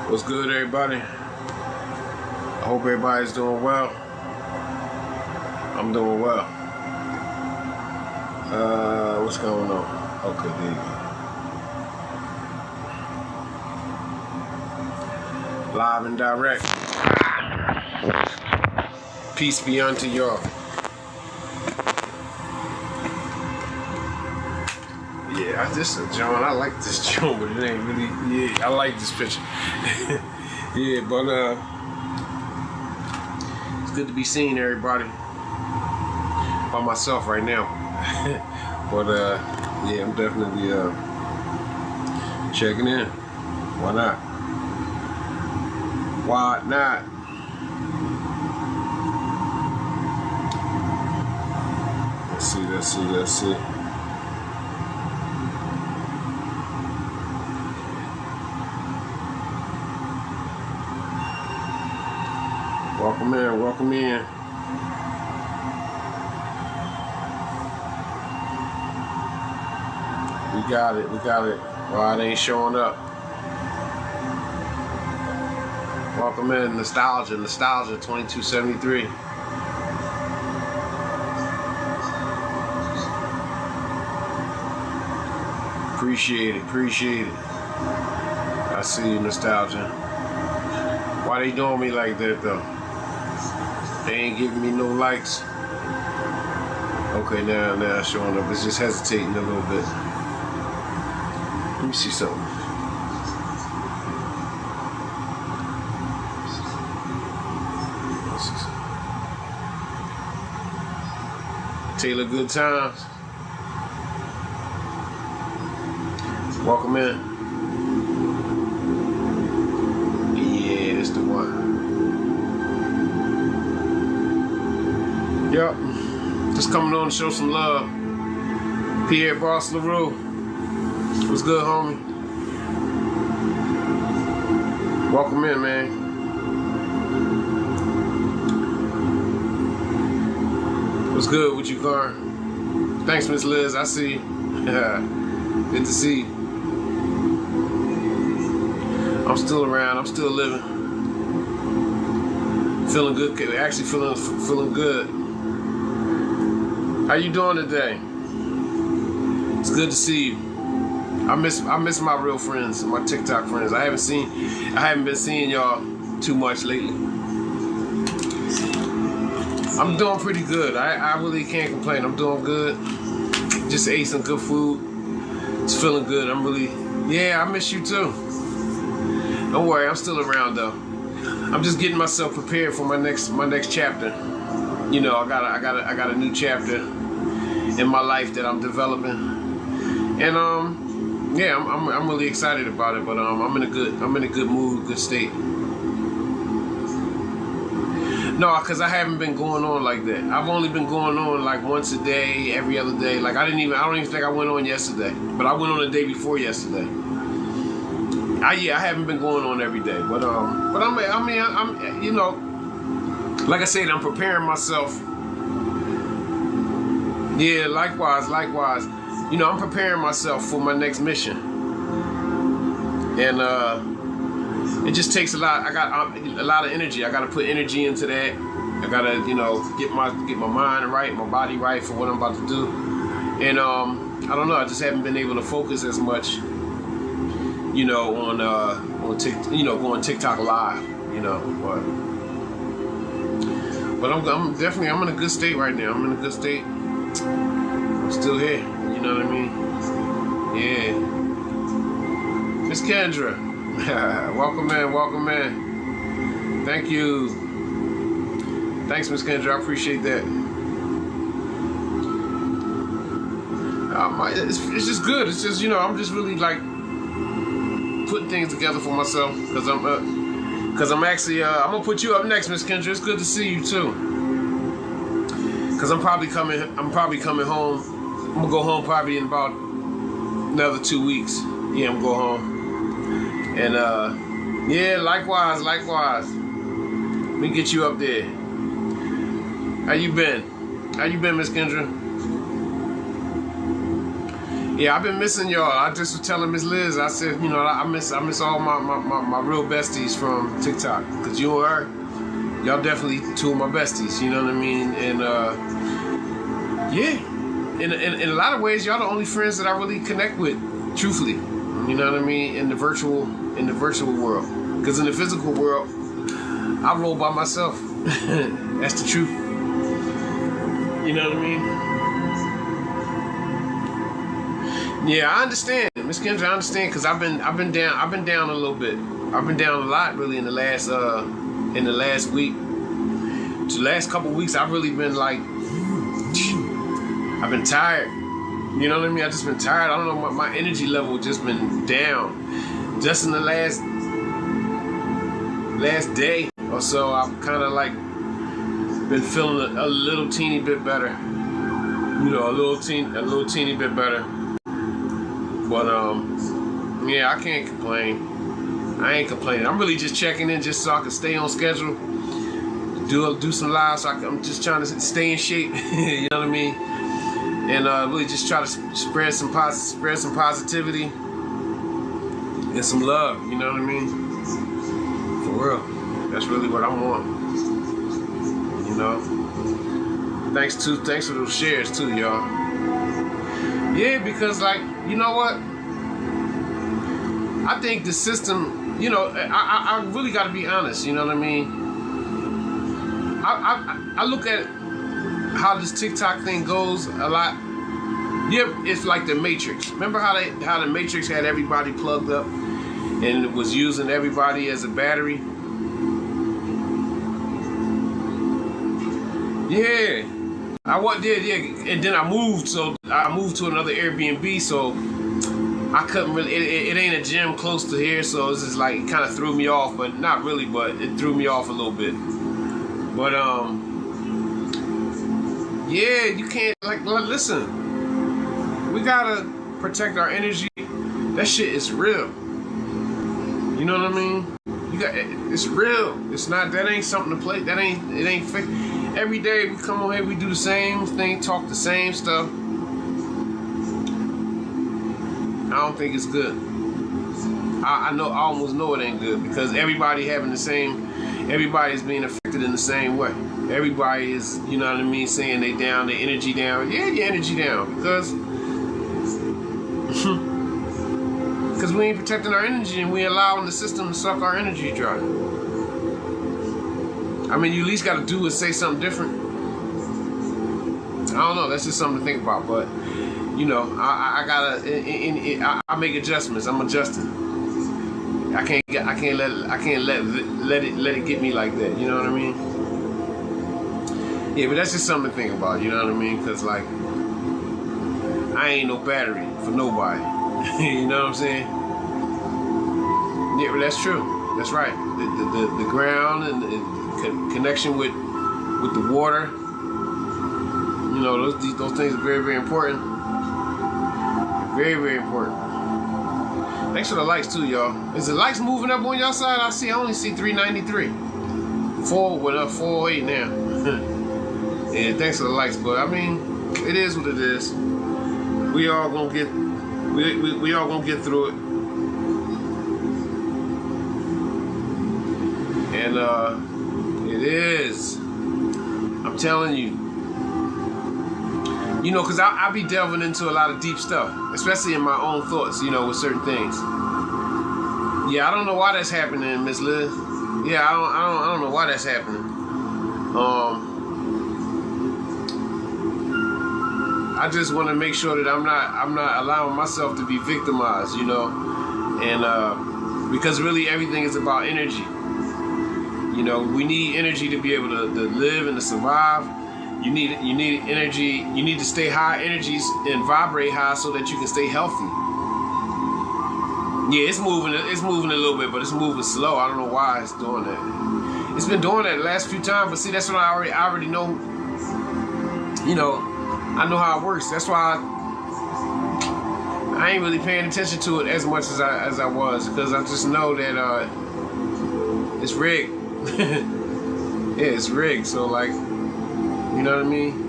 What's good, everybody? I hope everybody's doing well. I'm doing well. What's going on? Okay, there you go. Live and direct. Peace be unto y'all. Yeah, this is John. I like this John, but it ain't really. Yeah, I like this picture. Yeah, but it's good to be seeing everybody by myself right now. But yeah, I'm definitely checking in. Why not? Why not? Let's see. Welcome in. We got it. Why it ain't showing up? Welcome in, Nostalgia 2273. Appreciate it. I see you, Nostalgia. Why they doing me like that though? They ain't giving me no likes. Okay, now it's showing up. It's just hesitating a little bit. Let me see something. Taylor Good Times. Welcome in. Yeah, that's the one. Yup, just coming on to show some love. Pierre Boss LaRue. What's good, homie? Welcome in, man. What's good with you, Car? Thanks, Miss Liz. I see you. Good to see you. I'm still around. I'm still living. Feeling good. Actually feeling good. How you doing today? It's good to see you. I miss my real friends, my TikTok friends. I haven't been seeing y'all too much lately. I'm doing pretty good. I really can't complain. I'm doing good. Just ate some good food. It's feeling good. I miss you too. Don't worry, I'm still around though. I'm just getting myself prepared for my next chapter. You know, I got a new chapter in my life that I'm developing, and yeah, I'm really excited about it. But I'm in a good mood, good state. No, because I haven't been going on like that. I've only been going on like once a day, every other day. Like I don't even think I went on yesterday, but I went on the day before yesterday. I haven't been going on every day, but I'm you know, like I said, I'm preparing myself. Yeah, likewise. You know, I'm preparing myself for my next mission, and it just takes a lot. I got a lot of energy. I got to put energy into that. I gotta, you know, get my mind right, my body right for what I'm about to do. And I don't know. I just haven't been able to focus as much, you know, on TikTok, you know, going TikTok live, you know. But I'm definitely in a good state right now. I'm in a good state. I'm still here. You know what I mean? Yeah. Miss Kendra. Welcome in. Thank you. Thanks, Miss Kendra. I appreciate that. It's just good. It's just, you know, I'm just really like putting things together for myself because I'm actually I'm gonna put you up next, Miss Kendra. It's good to see you too. Cause I'm probably coming home. I'm gonna go home probably in about another 2 weeks. Yeah, I'm gonna go home. And yeah, likewise. Let me get you up there. How you been, Miss Kendra? Yeah, I've been missing y'all. I just was telling Miss Liz, I said, you know, I miss all my real besties from TikTok. Cause you and her, y'all definitely two of my besties, you know what I mean? And yeah, in a lot of ways, y'all the only friends that I really connect with, truthfully. You know what I mean? In the virtual world. Cause in the physical world, I roll by myself. That's the truth. You know what I mean? Yeah, I understand, Miss Kendra. I understand because I've been down a little bit. I've been down a lot really in the last week. The last couple weeks, I've really been like, I've been tired. You know what I mean? I've just been tired. I don't know, my energy level just been down. Just in the last day or so, I've kind of like been feeling a little teeny bit better. You know, a little teeny bit better. But yeah, I can't complain. I ain't complaining. I'm really just checking in just so I can stay on schedule. Do some lives. So I'm just trying to stay in shape. You know what I mean? And really just try to spread some positivity and some love. You know what I mean? For real. That's really what I want. You know. Thanks for those shares too, y'all. Yeah, because like, you know what? I think the system, you know, I really got to be honest. You know what I mean? I look at how this TikTok thing goes a lot. Yeah, it's like the Matrix. Remember how the Matrix had everybody plugged up and it was using everybody as a battery? Yeah. And then I moved to another Airbnb, so I couldn't really, it ain't a gym close to here, so it's just like, it kind of threw me off, but not really, but it threw me off a little bit. But, yeah, you can't, like, listen, we gotta protect our energy. That shit is real. You know what I mean? It's real. It's not, that ain't something to play, it ain't fake. Every day we come on here, we do the same thing, talk the same stuff. I don't think it's good. I almost know it ain't good because everybody's being affected in the same way. Everybody is, you know what I mean, saying they down, their energy down. Yeah, your energy down because we ain't protecting our energy and we allowing the system to suck our energy dry. I mean, you at least got to do is say something different. I don't know. That's just something to think about. But you know, I make adjustments. I'm adjusting. I can't let it get me like that. You know what I mean? Yeah, but that's just something to think about. You know what I mean? Because like, I ain't no battery for nobody. You know what I'm saying? Yeah, but that's true. That's right. The ground and the connection with the water, you know, those things are very, very important. Very, very important. Thanks for the likes too, y'all. Is the likes moving up on y'all side? I only see 393. 408 now. Yeah, thanks for the likes, but I mean, it is what it is. We all gonna get through it. And it is. I'm telling you. You know, because I be delving into a lot of deep stuff, especially in my own thoughts, you know, with certain things. Yeah, I don't know why that's happening, Miss Liz. Yeah, I don't know why that's happening. I just want to make sure that I'm not allowing myself to be victimized, you know, and because really everything is about energy. You know, we need energy to be able to live and to survive. You need energy. You need to stay high energies and vibrate high so that you can stay healthy. Yeah, it's moving a little bit, but it's moving slow. I don't know why it's doing that. It's been doing that the last few times, but see, that's what I already know. You know, I know how it works. That's why I ain't really paying attention to it as much as I was, because I just know that it's rigged. Yeah, it's rigged. So like, you know what I mean?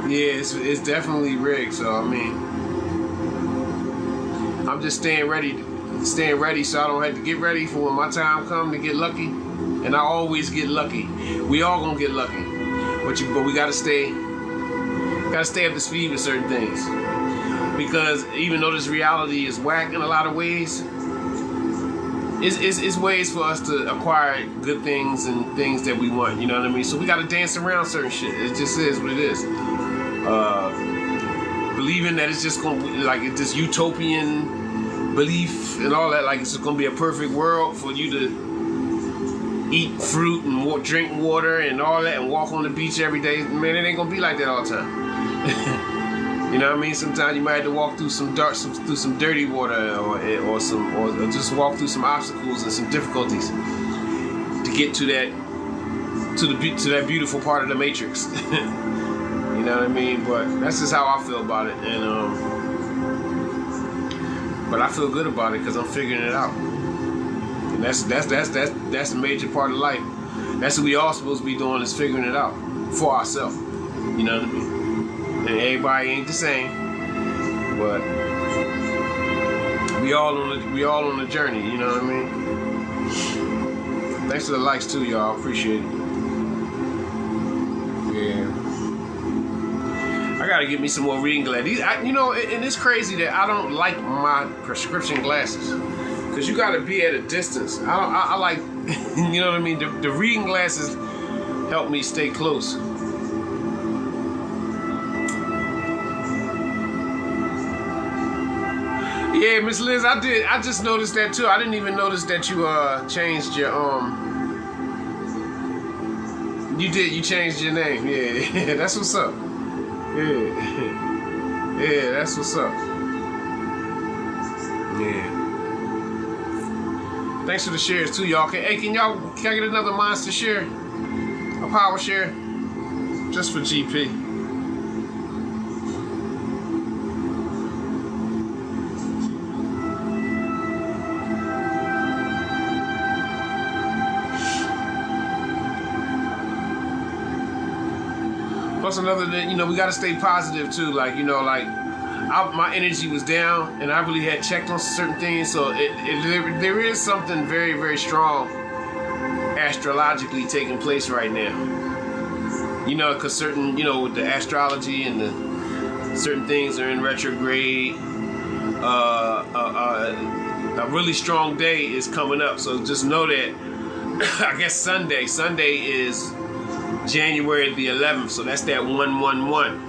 Yeah, it's definitely rigged. So I mean, I'm just staying ready so I don't have to get ready for when my time comes to get lucky. And I always get lucky. We all gonna get lucky, but we gotta stay up to speed with certain things, because even though this reality is whack in a lot of ways, it's ways for us to acquire good things and things that we want. You know what I mean? So we gotta dance around certain shit. It just is what it is. Believing that it's just gonna be like this utopian belief and all that, like it's just gonna be a perfect world for you to eat fruit and drink water and all that and walk on the beach every day. Man, it ain't gonna be like that all the time. You know what I mean? Sometimes you might have to walk through some dirty water or just walk through some obstacles and some difficulties to get to that beautiful part of the matrix. You know what I mean? But that's just how I feel about it, and but I feel good about it because I'm figuring it out. And that's a major part of life. That's what we all supposed to be doing, is figuring it out for ourselves. You know what I mean? And everybody ain't the same, but we all on the journey. You know what I mean? Thanks for the likes too, y'all. Appreciate it. Yeah. I gotta get me some more reading glasses. And it's crazy that I don't like my prescription glasses. Cause you gotta be at a distance. I like, you know what I mean? The reading glasses help me stay close. Yeah, Miss Liz, I just noticed that too. I didn't even notice that you changed your You changed your name. Yeah, that's what's up. Yeah, that's what's up. Yeah. Thanks for the shares too, y'all. Can I get another monster share? A power share? Just for GP. Plus another, we gotta stay positive too. My energy was down, and I really had checked on certain things. So there is something very, very strong astrologically taking place right now. Because certain, with the astrology and the certain things are in retrograde. A really strong day is coming up. So just know that. I guess Sunday is January the 11th. So that's that 111.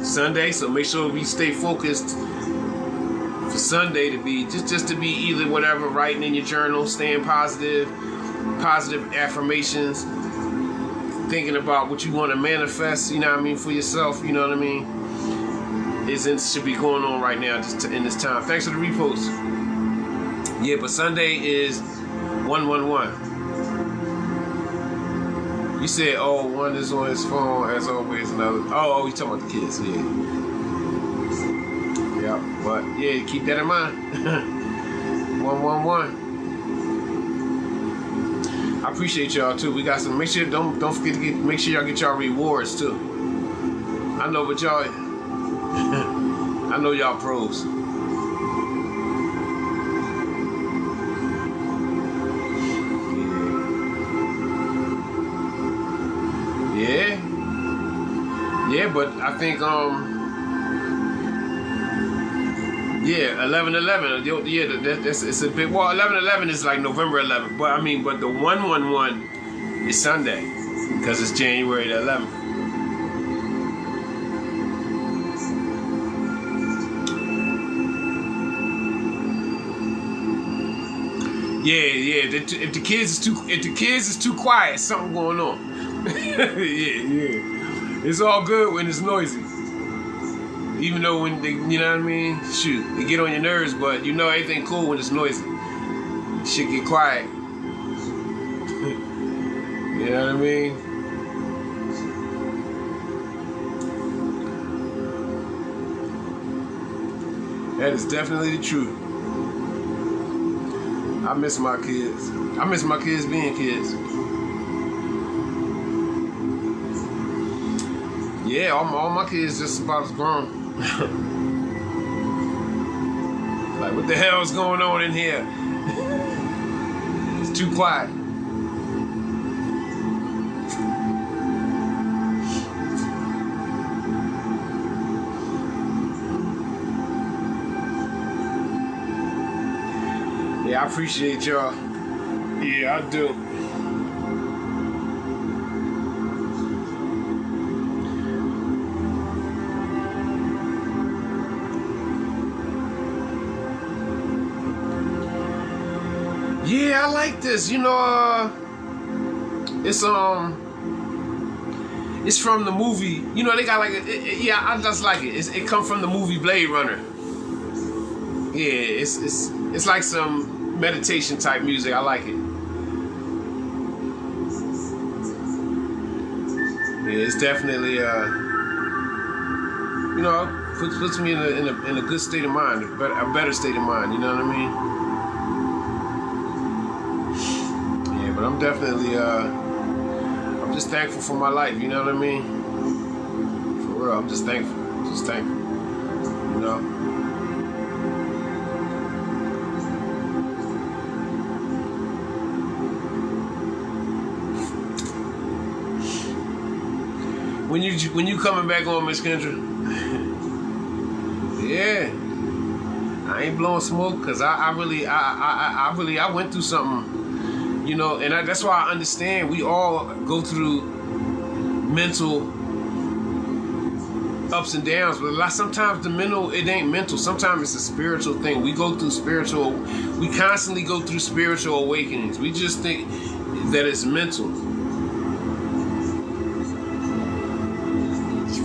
Sunday, so make sure we stay focused for Sunday to be just to be either whatever, writing in your journal, staying positive affirmations, thinking about what you want to manifest, for yourself, should be going on right now just in this time. Thanks for the repost. Yeah, but Sunday is 111. You said, one is on his phone, as always, another. You talking about the kids, yeah. Yeah, but yeah, keep that in mind. 111. I appreciate y'all too. We got some. Make sure don't forget to make sure y'all get y'all rewards too. I know what y'all. I know y'all pros. Yeah, but I think 11/11. Yeah, it's a bit. Well, 11/11 is like November 11th, but the 111 is Sunday because it's January the 11th. Yeah. If the kids is too quiet, something going on. Yeah. It's all good when it's noisy. Even though when they, they get on your nerves, but everything cool when it's noisy. Shit get quiet. You know what I mean? That is definitely the truth. I miss my kids. I miss my kids being kids. Yeah, all my kids just about as grown. Like, what the hell is going on in here? It's too quiet. Yeah, I appreciate y'all. Yeah, I do. Yeah, I like this. You know, it's from the movie. You know, they got like, yeah, I just like it. It come from the movie Blade Runner. Yeah, it's like some meditation type music. I like it. Yeah, it's definitely you know, puts me in a good state of mind, a better state of mind. You know what I mean? Yeah, but I'm definitely I'm just thankful for my life. You know what I mean? For real, I'm just thankful. Just thankful. You know. When you coming back on, Miss Kendra? Yeah, I ain't blowing smoke because I really went through something, you know, and that's why I understand we all go through mental ups and downs, but sometimes the mental, it ain't mental. Sometimes it's a spiritual thing. We constantly go through spiritual awakenings. We just think that it's mental.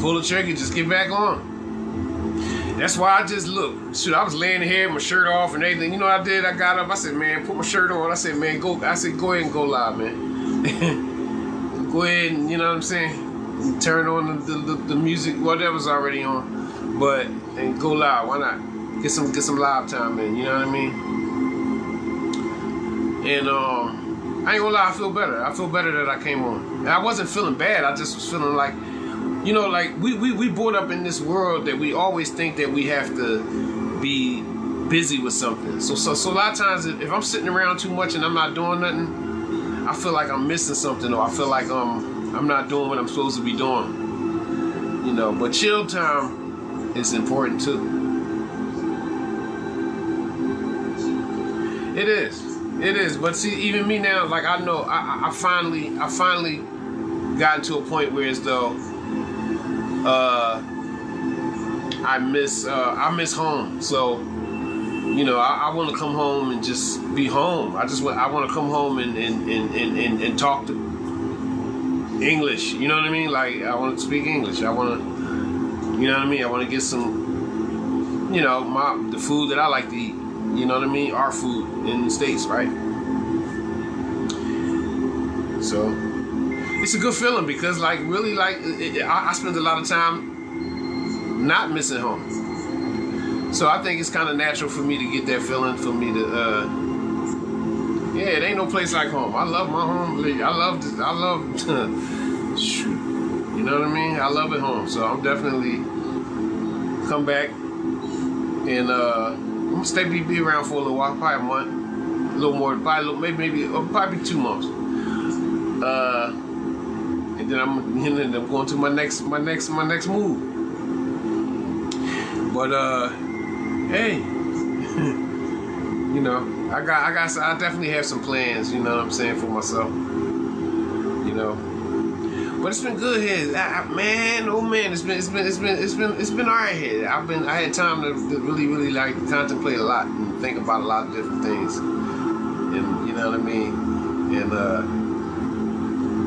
Pull the trigger, just get back on. That's why I just look. Shoot, I was laying here with my shirt off and everything. You know what I did? I got up. I said, man, put my shirt on. I said, man, go. I said, go ahead and go live, man. Go ahead and, you know what I'm saying? Turn on the music, whatever's already on, and go live. Why not? Get some live time in. You know what I mean? And I ain't gonna lie, I feel better. I feel better that I came on. And I wasn't feeling bad. I just was feeling like. You know, like we brought up in this world that we always think that we have to be busy with something. So a lot of times if I'm sitting around too much and I'm not doing nothing, I feel like I'm missing something, or I feel like I'm not doing what I'm supposed to be doing. You know, but chill time is important too. It is. But see, even me now, like I know I finally gotten to a point where as though I miss home. So, you know, I want to come home and just be home. I want to come home and talk to English. You know what I mean? Like, I want to speak English. I want to, you know what I mean? I want to get some, you know, the food that I like to eat. You know what I mean? Our food in the States, right? So it's a good feeling because, like, really, like, I spend a lot of time not missing home. So I think it's kind of natural for me to get that feeling, for me to, yeah, it ain't no place like home. I love my home. I love, shoot, you know what I mean? I love it home. So I'm definitely come back and I'm gonna be around for a little while, probably a month, a little more, probably 2 months. And then I'm going to my next move. But hey, you know, I definitely have some plans. You know what I'm saying, for myself. You know, but it's been good here, man. Oh man, it's been all right here. I had time to really like contemplate a lot and think about a lot of different things, and you know what I mean, and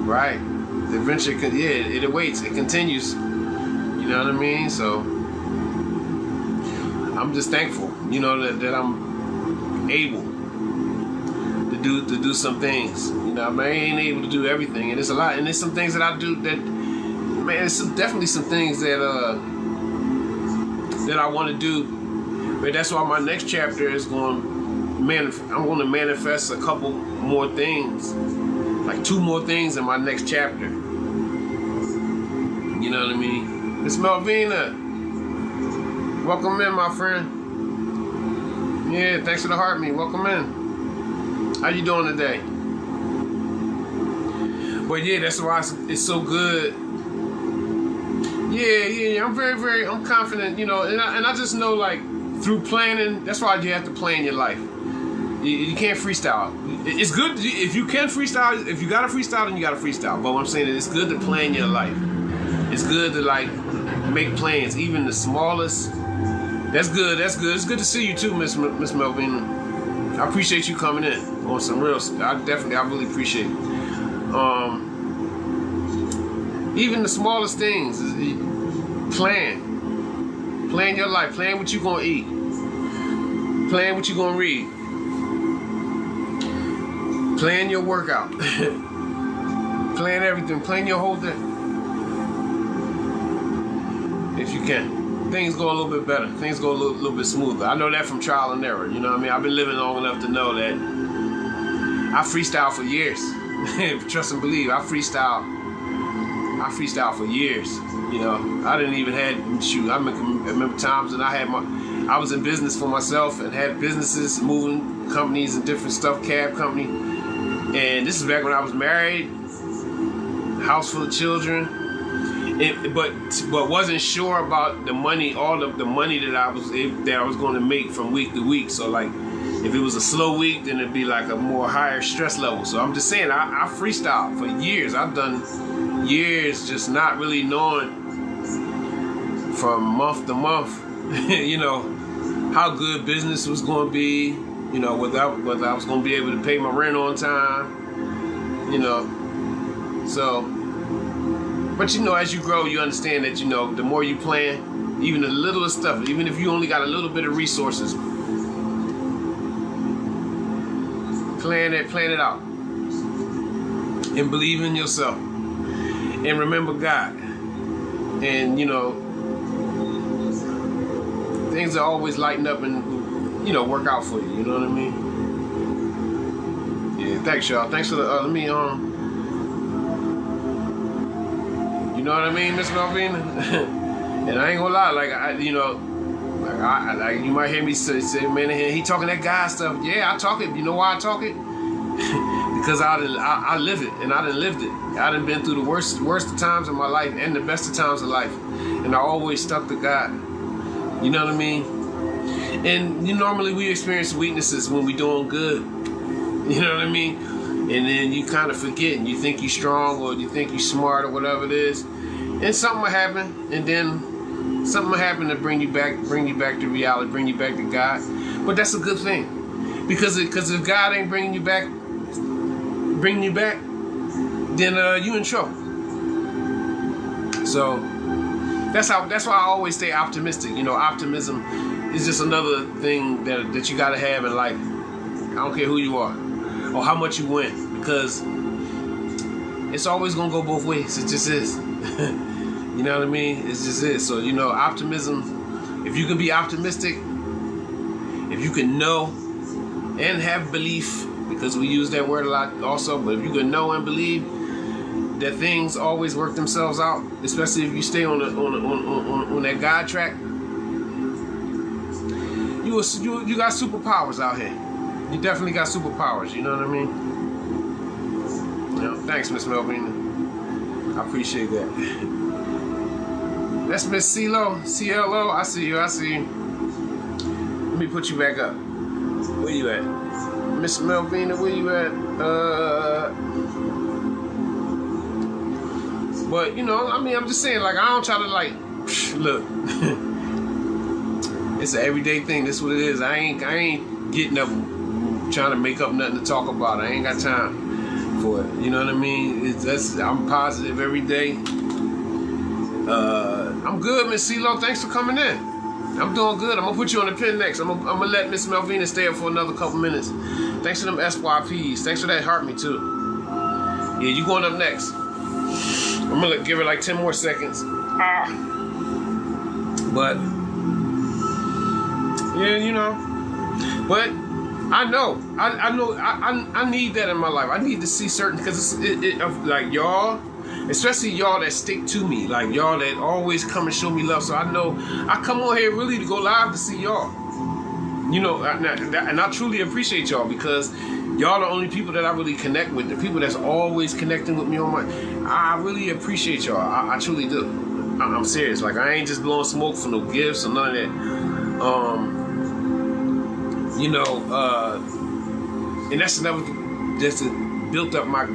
right. The adventure, it awaits. It continues. You know what I mean? So I'm just thankful, you know, that I'm able to do some things. You know, I ain't able to do everything, and it's a lot. And there's some things that I do that, man, it's definitely some things that I want to do. But that's why my next chapter is I'm going to manifest a couple more things. Like 2 more things in my next chapter. You know what I mean? Miss Melvina, welcome in, my friend. Yeah, thanks for the heart me. Welcome in. How you doing today? But yeah, that's why it's so good. Yeah. I'm confident, you know, and I just know, like, through planning, that's why you have to plan your life. You can't freestyle. It's good if you can freestyle. If you got to freestyle, then you got to freestyle. But what I'm saying is, it's good to plan your life. It's good to, like, make plans, even the smallest. That's good. It's good to see you too, Miss Melvina. I appreciate you coming in on some real. I really appreciate it. Even the smallest things. Plan your life. Plan what you gonna eat. Plan what you gonna read. Plan your workout. Plan everything. Plan your whole day. If you can. Things go a little bit better. Things go a little bit smoother. I know that from trial and error. You know what I mean? I've been living long enough to know that I freestyle for years. Trust and believe. I freestyle for years. You know, I didn't even have shoot. I remember times that I was in business for myself and had businesses, moving companies and different stuff, cab company. And this is back when I was married, house full of children. But wasn't sure about the money, all of the money that I was going to make from week to week. So, like, if it was a slow week, then it'd be like a more higher stress level. So I'm just saying, I freestyle for years. I've done years just not really knowing from month to month, you know, how good business was going to be, you know, whether I was going to be able to pay my rent on time, you know. So. But, you know, as you grow, you understand that, you know, the more you plan, even the littlest stuff, even if you only got a little bit of resources, plan it out. And believe in yourself. And remember God. And, you know, things will always lighten up and, you know, work out for you. You know what I mean? Yeah, thanks, y'all. Thanks for the, you know what I mean, Miss Melvina? And I ain't gonna lie, like, you know, like you might hear me say, man, he talking that guy stuff. Yeah, I talk it. You know why I talk it? Because I live it, and I done lived it. I done been through the worst of times in my life and the best of times of life, and I always stuck to God. You know what I mean? And normally we experience weaknesses when we doing good. You know what I mean? And then you kind of forget, and you think you're strong, or you think you're smart, or whatever it is, and something will happen, and then something will happen to bring you back to reality, bring you back to God. But that's a good thing, because if God ain't bringing you back, then you in trouble. So that's why I always stay optimistic. You know, optimism is just another thing that you gotta have in life. I don't care who you are or how much you win, because it's always gonna go both ways. It just is. You know what I mean? It just is. So, you know, optimism, if you can be optimistic, if you can know and have belief, because we use that word a lot also, but if you can know and believe that things always work themselves out, especially if you stay on that God track, you got superpowers out here. You definitely got superpowers, you know what I mean? You know, thanks, Miss Melvina. I appreciate that. That's Miss CeeLo. CLO, I see you. Let me put you back up. Where you at? Miss Melvina, where you at? But, you know, I mean, I'm just saying, like, I don't try to, like, look. It's an everyday thing. That's what it is. I ain't getting up trying to make up nothing to talk about. I ain't got time for it. You know what I mean? I'm positive every day. I'm good, Miss CeeLo. Thanks for coming in. I'm doing good. I'm gonna put you on the pin next. I'm gonna let Miss Melvina stay up for another couple minutes. Thanks for them SYPs. Thanks for that heart me too. Yeah, you going up next. I'm gonna give her like 10 more seconds. But yeah, you know. But I know. I need that in my life. I need to see certain, because like y'all, especially y'all that stick to me, like y'all that always come and show me love. So I know I come on here really to go live to see y'all. You know, and I truly appreciate y'all, because y'all are the only people that I really connect with. The people that's always connecting with me on my, I really appreciate y'all. I truly do. I'm serious. Like, I ain't just blowing smoke for no gifts or none of that. You know, and that's another, just built up my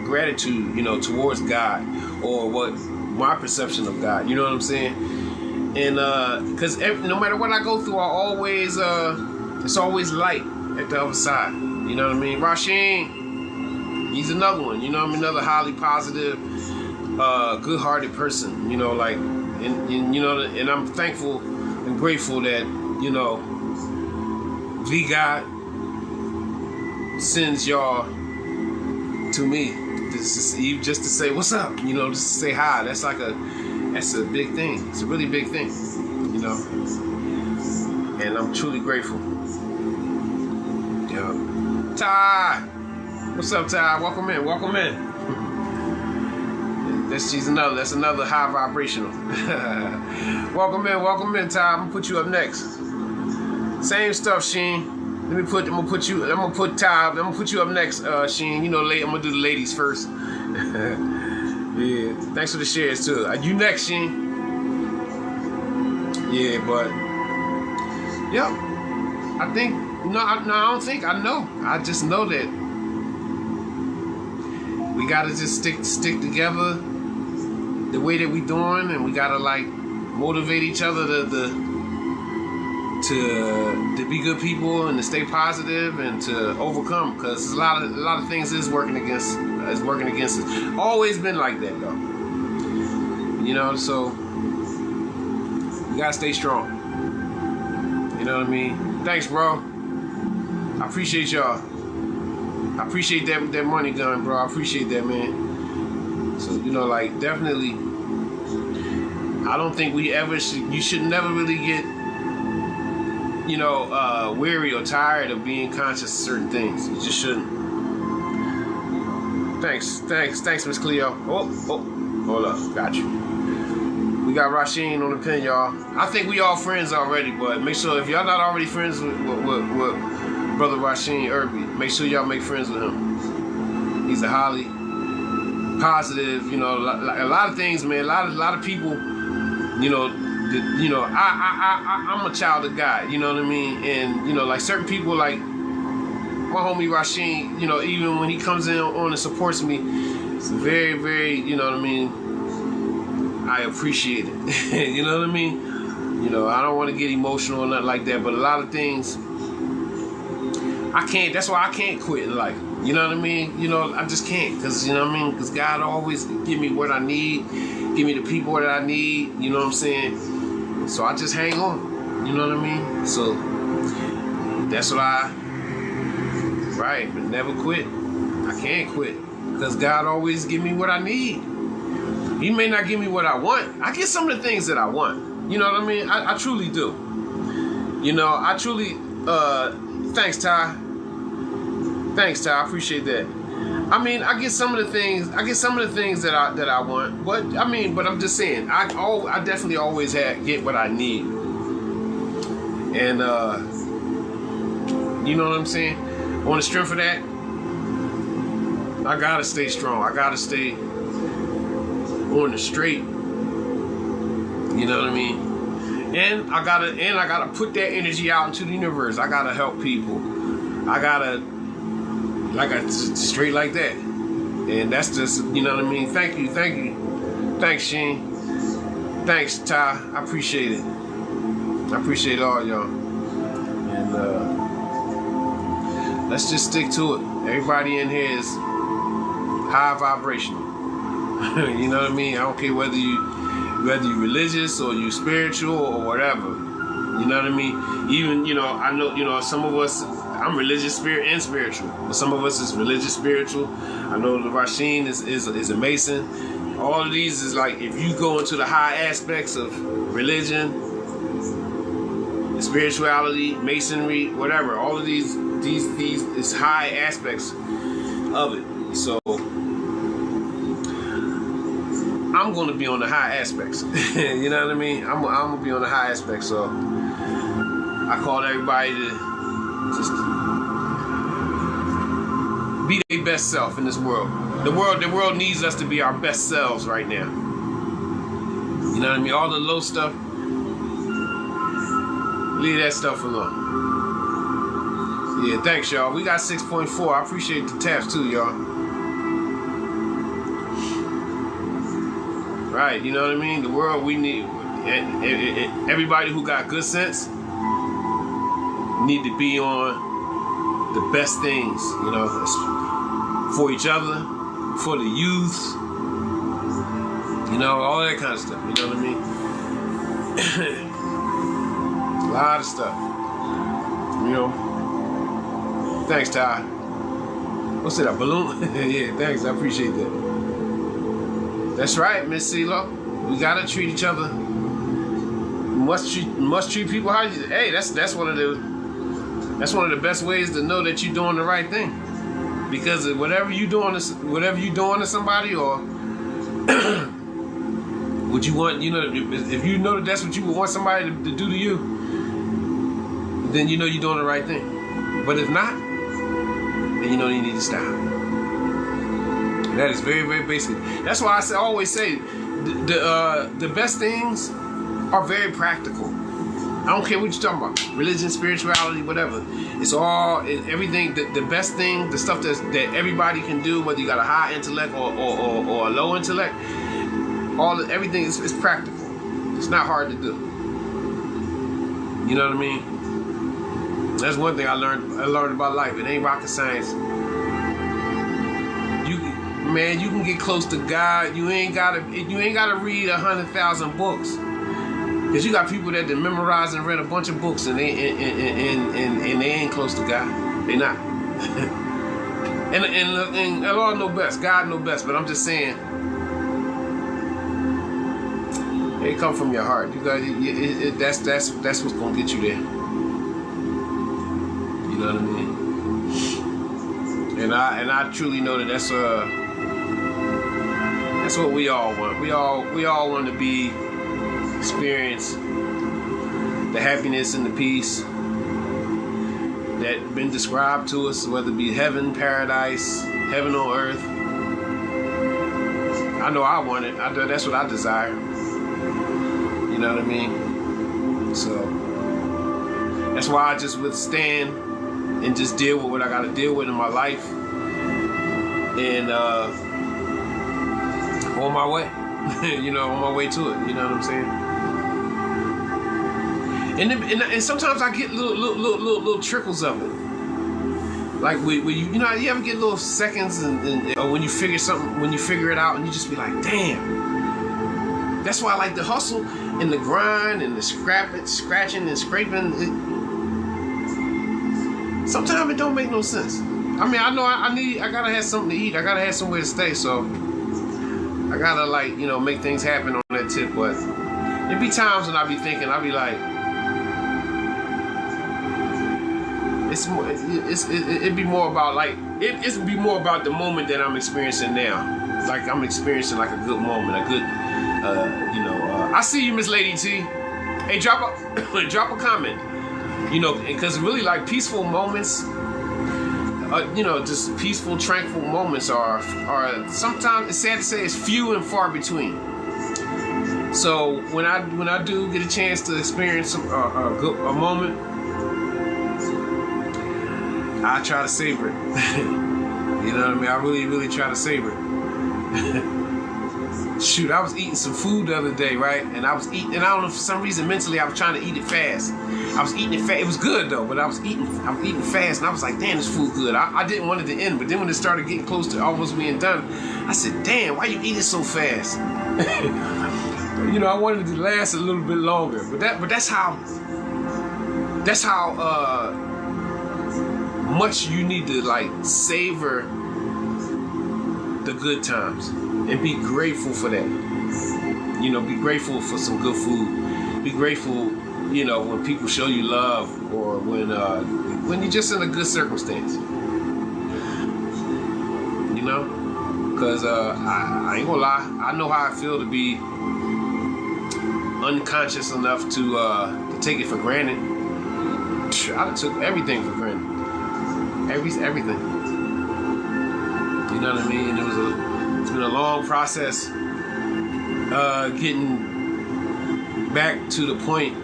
gratitude, you know, towards God, or what my perception of God. You know what I'm saying? And because no matter what I go through, I always it's always light at the other side. You know what I mean? Rasheen, he's another one. You know what I mean? Another highly positive, good-hearted person. You know, like, and you know, and I'm thankful and grateful that, you know, V God sends y'all to me just to say what's up. You know, just to say hi. That's a big thing. It's a really big thing, you know. And I'm truly grateful. Yeah. Ty! What's up, Ty? Welcome in, welcome in. That's another high vibrational. Welcome in, Ty. I'm gonna put you up next. Same stuff, Sheen. I'm gonna put you up next, Sheen. You know, I'm gonna do the ladies first. Yeah, thanks for the shares too. You next, Sheen. Yeah, but yep. I think I know. I just know that we gotta just stick together the way that we doing, and we gotta like motivate each other to be good people and to stay positive and to overcome, because a lot of things is working against us. Always been like that though. You know, so you gotta stay strong. You know what I mean? Thanks, bro. I appreciate y'all. I appreciate that money gun, bro. I appreciate that, man. So, you know, like, definitely, I don't think you should never really get, you know, weary or tired of being conscious of certain things. You just shouldn't. Thanks, Miss Cleo. Oh, hold up, got you. We got Rasheen on the pin, y'all. I think we all friends already, but make sure if y'all not already friends with Brother Rasheen Irby, make sure y'all make friends with him. He's a highly positive, you know, a lot of things, man. A lot of people, you know. I'm a child of God, you know what I mean? And, you know, like certain people, like my homie Rasheen, you know, even when he comes in on and supports me, it's very, very, you know what I mean, I appreciate it. You know what I mean? You know, I don't want to get emotional or nothing like that, but a lot of things, that's why I can't quit in life. You know what I mean? You know, I just can't, because, you know what I mean? Because God always give me what I need, give me the people that I need, you know what I'm saying? So I just hang on, you know what I mean? So that's what right, but never quit. I can't quit, because God always give me what I need. He may not give me what I want. I get some of the things that I want. You know what I mean? I truly do. You know, I truly, thanks, Ty. Thanks, Ty, I appreciate that. I mean, I get some of the things that I want, but I mean, but I'm just saying, I definitely always get what I need, and you know what I'm saying. On the strength of that, I gotta stay strong. I gotta stay on the straight. You know what I mean. And I gotta put that energy out into the universe. I gotta help people. I gotta. Straight like that. And that's just, you know what I mean? Thank you. Thanks, Sheen. Thanks, Ty. I appreciate it. I appreciate all y'all. And let's just stick to it. Everybody in here is high vibrational. You know what I mean? I don't care whether you're religious or you spiritual or whatever. You know what I mean? Even, you know, I know, you know, some of us, I'm religious, spirit, and spiritual. But some of us is religious, spiritual. I know Rasheen is a Mason. All of these is like, if you go into the high aspects of religion, spirituality, Masonry, whatever, all of these is high aspects of it. So I'm going to be on the high aspects. You know what I mean? I'm going to be on the high aspects. So I call everybody to just be their best self in this world. The world needs us to be our best selves right now. You know what I mean? All the low stuff, leave that stuff alone. Yeah, thanks, y'all. We got 6.4. I appreciate the taps too, y'all. Right, you know what I mean? The world, we need, everybody who got good sense need to be on the best things, you know, for each other, for the youth, you know, all that kind of stuff, you know what I mean? A lot of stuff, you know. Thanks, Ty. What's that, a balloon? Yeah, thanks, I appreciate that. That's right, Miss CeeLo. We gotta treat each other. Must treat people how you. Hey, that's one of the best ways to know that you're doing the right thing. Because whatever you doing to somebody, or what you want, you know, if you know that that's what you would want somebody to do to you, then you know you're doing the right thing. But if not, then you know you need to stop. That is very, very basic. That's why I always say the best things are very practical. I don't care what you're talking about, religion, spirituality, whatever. It's all everything. The best thing, the stuff that everybody can do, whether you got a high intellect or a low intellect, everything is practical. It's not hard to do. You know what I mean? That's one thing I learned about life. It ain't rocket science. Man, you can get close to God. You ain't gotta read 100,000 books, because you got people that memorized and read a bunch of books and they ain't close to God. They not. and Allah know best. God know best. But I'm just saying, it come from your heart. You got that's what's gonna get you there. You know what I mean? And I truly know that that's what we all want. We all want to experience the happiness and the peace that been described to us, whether it be heaven, paradise, heaven on earth. I know I want it. That's what I desire. You know what I mean? So that's why I just withstand and just deal with what I got to deal with in my life, and on my way, you know, on my way to it. You know what I'm saying? And sometimes I get little trickles of it. Like when you know, you ever get little seconds or when you figure it out, and you just be like, damn. That's why I like the hustle and the grind and the scratching and scraping. Sometimes it don't make no sense. I mean, I know I gotta have something to eat. I gotta have somewhere to stay. So I gotta, like, you know, make things happen on that tip. But there be times when I be thinking, I be like, it'd be more about the moment that I'm experiencing now. Like I'm experiencing like a good moment, a good, you know. I see you, Miss Lady T. Hey, drop a comment. You know, because really, like, peaceful moments, you know, just peaceful, tranquil moments are sometimes, it's sad to say, it's few and far between. So when I do get a chance to experience a moment, I try to savor it. You know what I mean? I really, really try to savor it. Shoot, I was eating some food the other day, right? And I don't know, for some reason, mentally, I was trying to eat it fast. I was eating it fast. It was good though, but I'm eating fast, and I was like, damn, this food good. I didn't want it to end, but then when it started getting close to almost being done, I said, damn, why you eating so fast? You know, I wanted it to last a little bit longer, but that's how much you need to, like, savor the good times and be grateful for that. You know, be grateful for some good food. Be grateful, you know, when people show you love, or when you're just in a good circumstance. You know, Because I ain't gonna lie, I know how I feel to be unconscious enough to take it for granted. I took everything for granted. Everything. You know what I mean? It's been a long process getting back to the point,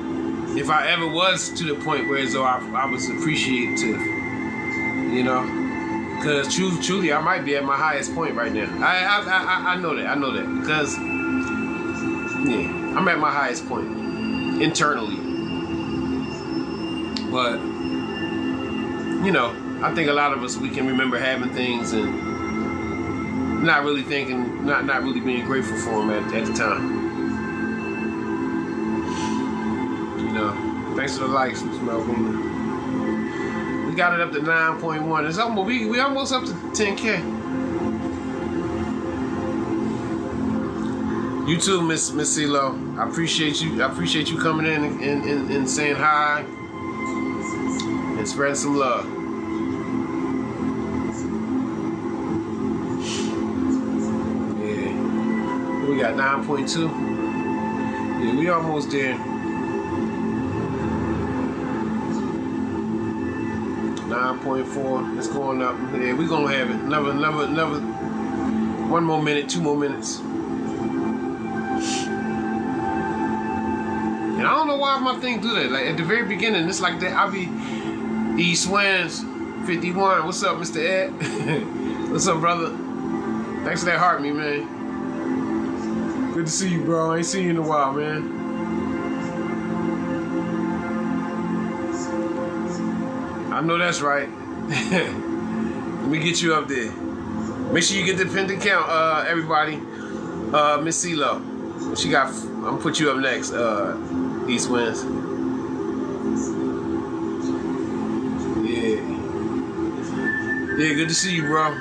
if I ever was to the point where as though I was appreciative, you know, because truly I might be at my highest point right now. I know that because I'm at my highest point internally, but you know, I think a lot of us, we can remember having things and not really thinking, not really being grateful for them at the time. You know, thanks for the likes, Mr. Melvin. We got it up to 9.1. It's almost we almost up to 10K. You too, Miss CeeLo. I appreciate you. I appreciate you coming in and saying hi and spreading some love. We got 9.2. Yeah, we almost there. 9.4. It's going up. Yeah, we gonna have it. Another. 1 more minute, 2 more minutes. And I don't know why my thing do that. Like at the very beginning, it's like that. I'll be East Winds 51. What's up, Mr. Ed? What's up, brother? Thanks for that heart, me man. Good to see you, bro. I ain't seen you in a while, man. I know that's right. Let me get you up there. Make sure you get the pinned account, everybody. Miss CeeLo. She got. I'm gonna put you up next. East Winds. Yeah. Yeah. Good to see you, bro.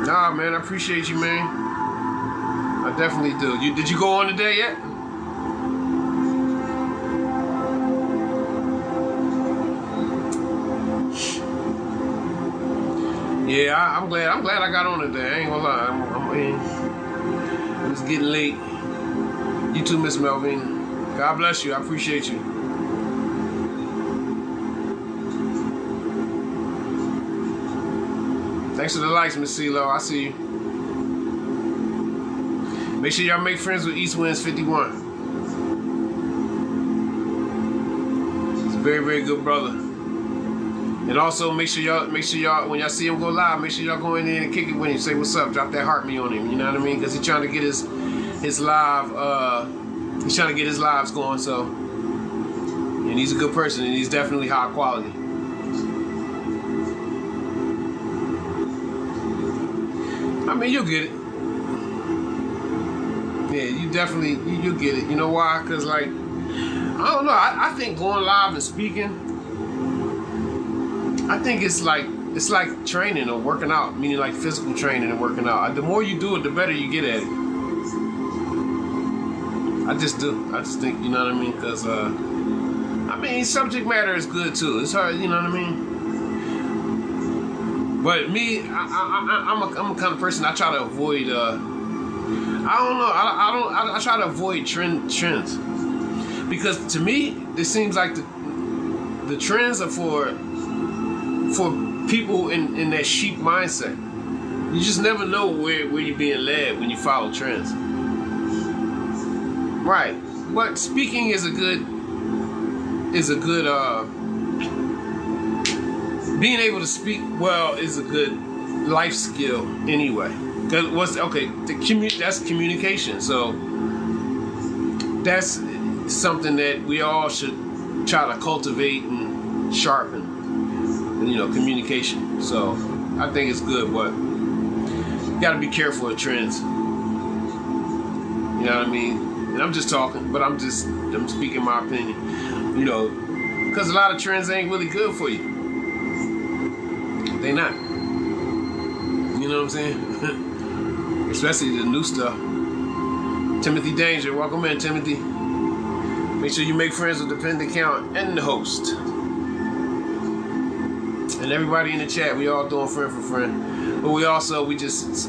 Nah, man, I appreciate you, man. I definitely do. Did you go on today yet? Yeah, I'm glad I got on today. I ain't gonna lie. It's getting late. You too, Miss Melvin. God bless you. I appreciate you. Thanks for the likes, Miss CeeLo. I see you. Make sure y'all make friends with East Winds 51. He's a very, very good brother. And also make sure y'all when y'all see him go live, make sure y'all go in there and kick it with him. Say what's up. Drop that heart me on him. You know what I mean? Because he's trying to get his live. He's trying to get his lives going. So, and he's a good person, and he's definitely high quality. I mean, you'll get it. Yeah, you definitely, you'll get it. You know why? Because, like, I don't know. I think going live and speaking, I think it's like training or working out, meaning like physical training and working out. The more you do it, the better you get at it. I just do. I just think, you know what I mean? Because, I mean, subject matter is good, too. It's hard, you know what I mean? But me, I'm a kind of person, I try to avoid, I try to avoid trends. Because to me, it seems like the trends are for people in that sheep mindset. You just never know where you're being led when you follow trends. Right. But speaking is a good being able to speak well is a good life skill anyway. That's communication. So that's something that we all should try to cultivate and sharpen. You know, communication. So I think it's good, but you gotta be careful of trends. You know what I mean? And I'm just talking, but I'm speaking my opinion. You know, because a lot of trends ain't really good for you. They not. You know what I'm saying? Especially the new stuff. Timothy Danger, welcome in, Timothy. Make sure you make friends with the pinned account and the host. And everybody in the chat, we all doing friend for friend. But we just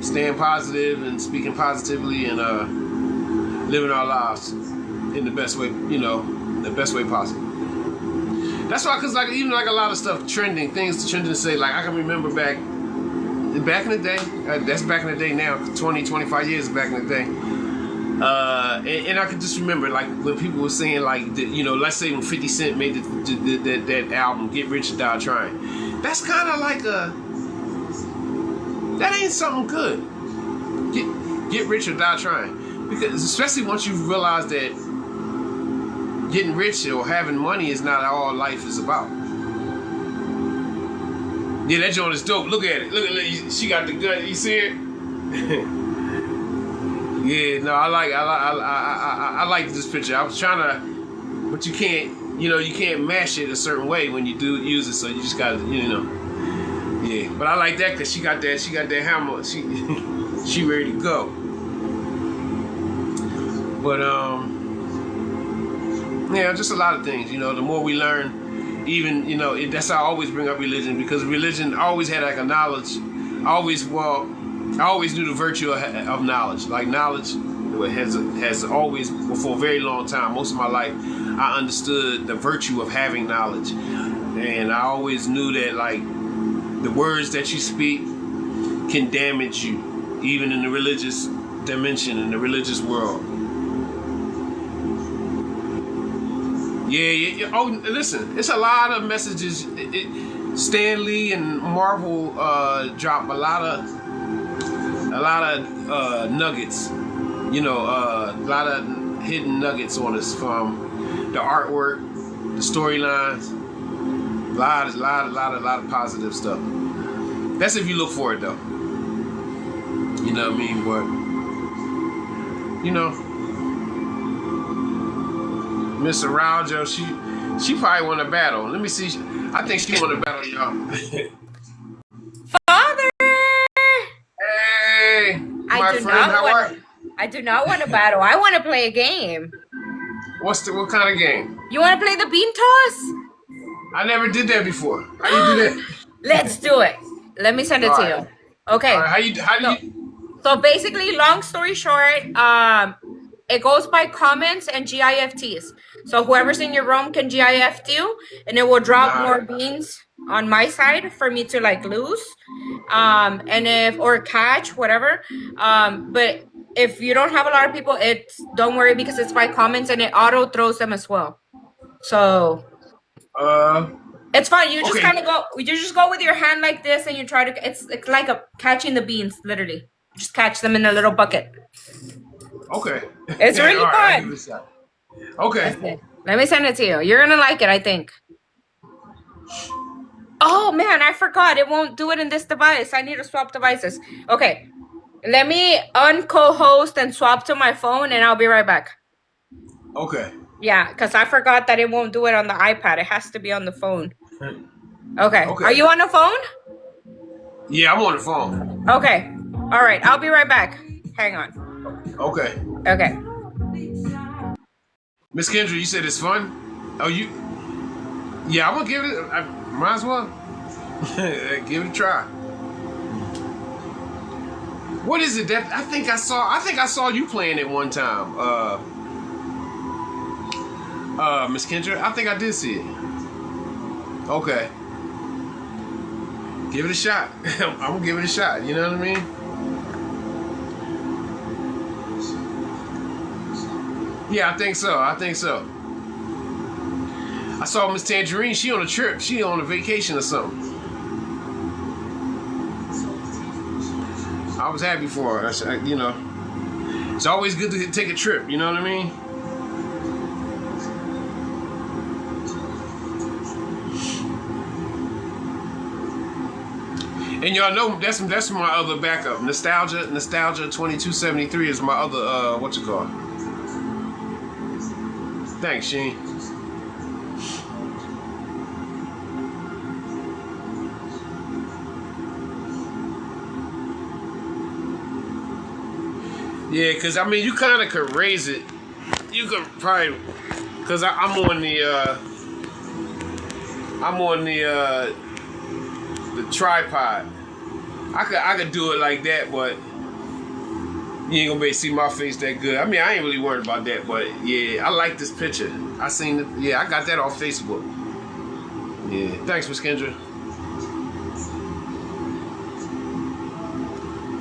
staying positive and speaking positively and living our lives in the best way, the best way possible. That's why, cause even a lot of stuff trending, things trending to say, like I can remember back in the day, that's back in the day now, 20, 25 years back in the day. And I could just remember, like, when people were saying, like, let's say when 50 Cent made that album, Get Rich or Die Trying. That's kind of like that ain't something good. Get rich or die trying. Because especially once you realize that getting rich or having money is not all life is about. Yeah, that joint is dope. Look at it. Look, she got the gun. You see it? Yeah, no, I like this picture. I was trying to, but you can't, you can't mash it a certain way when you do use it. So you just gotta, yeah. But I like that because she got that hammer. She ready to go. But yeah, just a lot of things. The more we learn. Even, that's how I always bring up religion, because religion always had like a knowledge. I always knew the virtue of knowledge. Like knowledge has always, for a very long time, most of my life, I understood the virtue of having knowledge. And I always knew that, like, the words that you speak can damage you, even in the religious dimension, in the religious world. Yeah. Oh, listen, it's a lot of messages. Stan Lee and Marvel drop a lot of nuggets. A lot of hidden nuggets on us from the artwork, the storylines. A lot of positive stuff. That's if you look for it, though. You know what I mean? But Miss Araujo, she probably won a battle. Let me see. I think she won a battle, y'all. Father! Hey, my friend, how are you? I do not want a battle. I want to play a game. What kind of game? You want to play the bean toss? I never did that before. How you do that? Let's do it. Let me send it to you. Okay. All right, how do you? So basically, long story short, it goes by comments and GIFTs. So whoever's in your room can GIF you, and it will drop more beans on my side for me to like lose, or catch whatever. But if you don't have a lot of people, don't worry, because it's by comments and it auto throws them as well. So it's fine. You just kind of go. You just go with your hand like this, and you try to. It's like catching the beans, literally. Just catch them in a little bucket. Okay. It's really right, fun. Okay. Let me send it to you. You're gonna like it, I think. Oh man, I forgot. It won't do it in this device. I need to swap devices. Okay. Let me unco-host and swap to my phone, and I'll be right back. Okay. Yeah, because I forgot that it won't do it on the iPad. It has to be on the phone. Okay. Are you on the phone? Yeah, I'm on the phone. Okay. All right. I'll be right back. Hang on. Okay. Miss Kendra, you said it's fun? Oh, yeah, I'm gonna give it. I might as well give it a try. What is it that I think I saw you playing it one time, Miss Kendra? I think I did see it. Okay. Give it a shot. I'm gonna give it a shot. You know what I mean? Yeah, I think so. I saw Miss Tangerine. She on a trip. She on a vacation or something. I was happy for her. It's always good to take a trip. You know what I mean? And y'all know that's my other backup. Nostalgia 2273 is my other what's it called? Thanks, Sheen. Yeah, because I mean, you kind of could raise it. You could probably, because I'm on the the tripod. I could do it like that, but you ain't gonna be able to see my face that good. I mean, I ain't really worried about that, but yeah, I like this picture. I seen it. Yeah, I got that off Facebook. Yeah, thanks, Miss Kendra.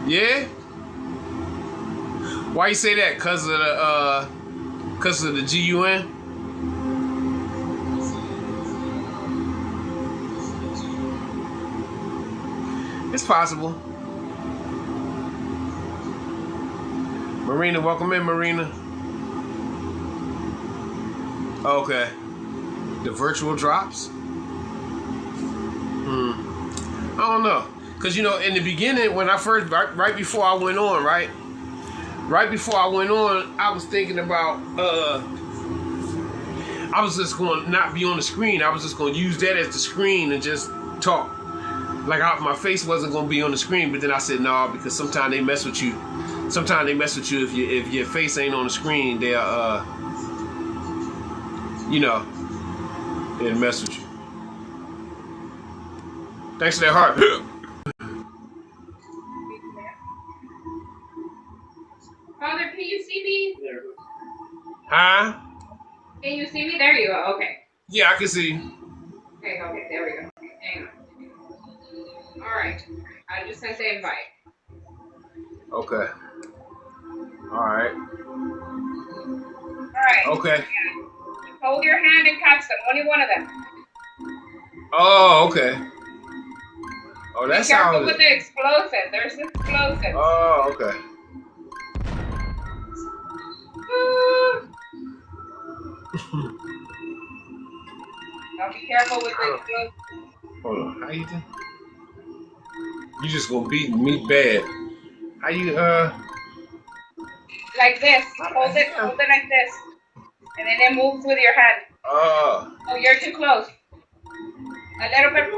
Yeah. Why you say that? Cause of the GUN? It's possible. Marina, welcome in, Marina. Okay. The virtual drops? I don't know. Because, you know, in the beginning, when I first, right before I went on, right? Right before I went on, I was thinking about, I was just going to not be on the screen. I was just going to use that as the screen and just talk. Like, my face wasn't going to be on the screen, but then I said, no, because sometimes they mess with you. Sometimes they mess with you if your face ain't on the screen. They'll, you know, they'll mess with you. Thanks for that heart. Father, can you see me? Huh? Can you see me? There you go. Okay. Yeah, I can see you. Okay, there we go. Hang on. All right. I just sent the invite. Okay. All right. All right. Okay. Yeah. Hold your hand and catch them. Only one of them. Oh, okay. Oh, that Be careful sounds. with the explosive. There's explosives. Oh, okay. Now be careful with the explosive. Hold on. How you doing? You just gonna beat me bad. How you Like this. Hold it like this. And then it moves with your hand. Oh, you're too close. A little bit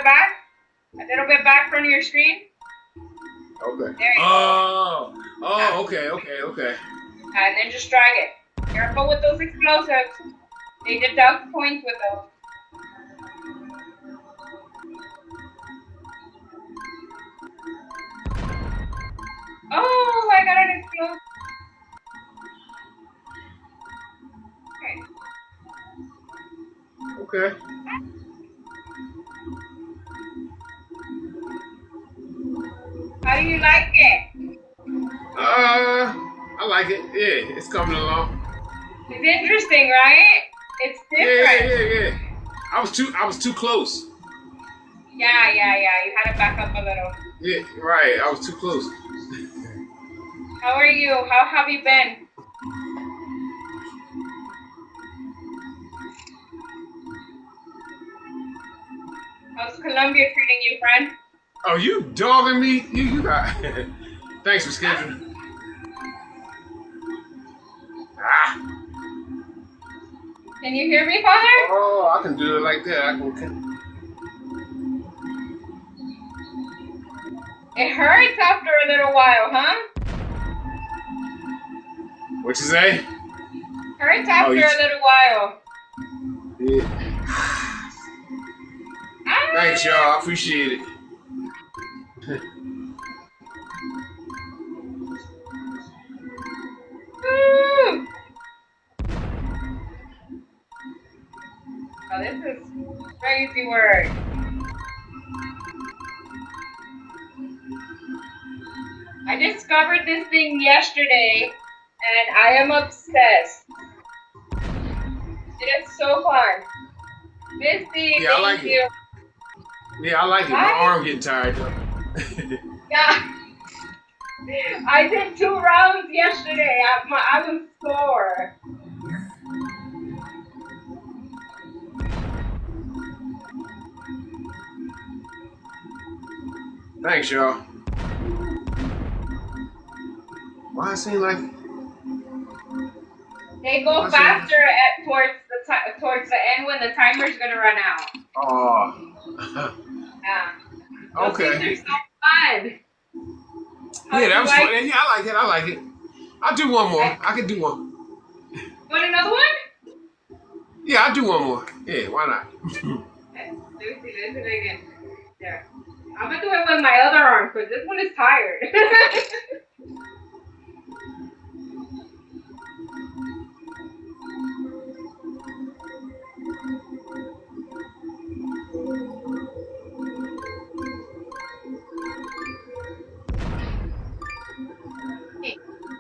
back. A little bit back from your screen. Okay. There you go. Okay. And then just drag it. Careful with those explosives. They deduct points with those. Oh, I got an explosive. Okay. How do you like it? I like it. Yeah, it's coming along. It's interesting, right? It's different. Yeah. I was too close. Yeah. You had to back up a little. Yeah, right. I was too close. How are you? How have you been? How's Colombia treating you, friend? Oh, you dogging me? You got. Thanks for scheduling. Can you hear me, Father? Oh, I can do it like that. It hurts after a little while, huh? What you say? Hurts after a little while. Yeah. Thanks, y'all. I appreciate it. Oh, this is crazy work. I discovered this thing yesterday, and I am obsessed. It is so fun. This thing, yeah, I like it. Yeah, I like it. My arm getting tired though. Yeah. I did 2 rounds yesterday. I was sore. Thanks, y'all. Why it seem like they go faster towards the end when the timer's gonna run out. Oh. Yeah. Okay. Those things are so fun. Yeah, that was fun. Yeah, I like it. I'll do one more. I can do one. Want another one? Yeah, I'll do one more. Yeah, why not? Let's do it again. There. I'm gonna do it with my other arm because this one is tired.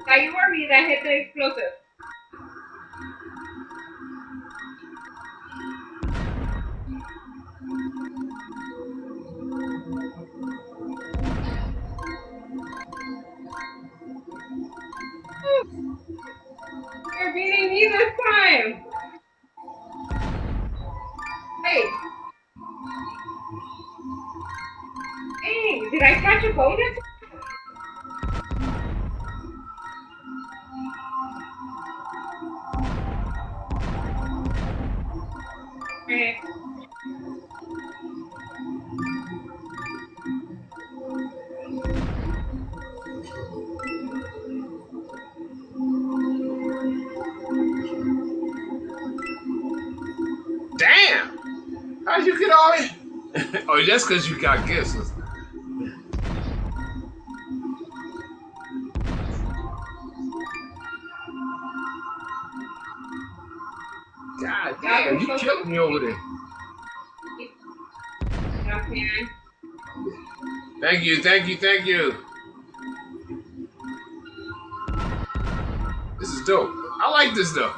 Cayó dormida, gente explosive. You're beating me this time. Hey. Hey, did I catch a bonus? Okay. Damn! How'd you get all in? Oh, just because you got gifts. God damn, you killing me over there. Okay. Thank you, thank you, thank you. This is dope. I like this though.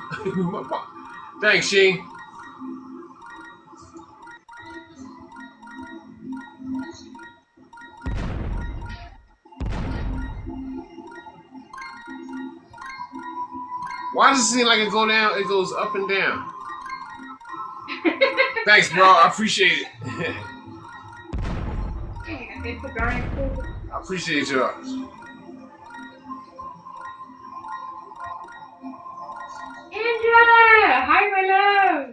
Thanks, Sheen. Why does it seem like it go down? It goes up and down. Thanks, bro. I appreciate it. I appreciate y'all. Angela! Hi, my love!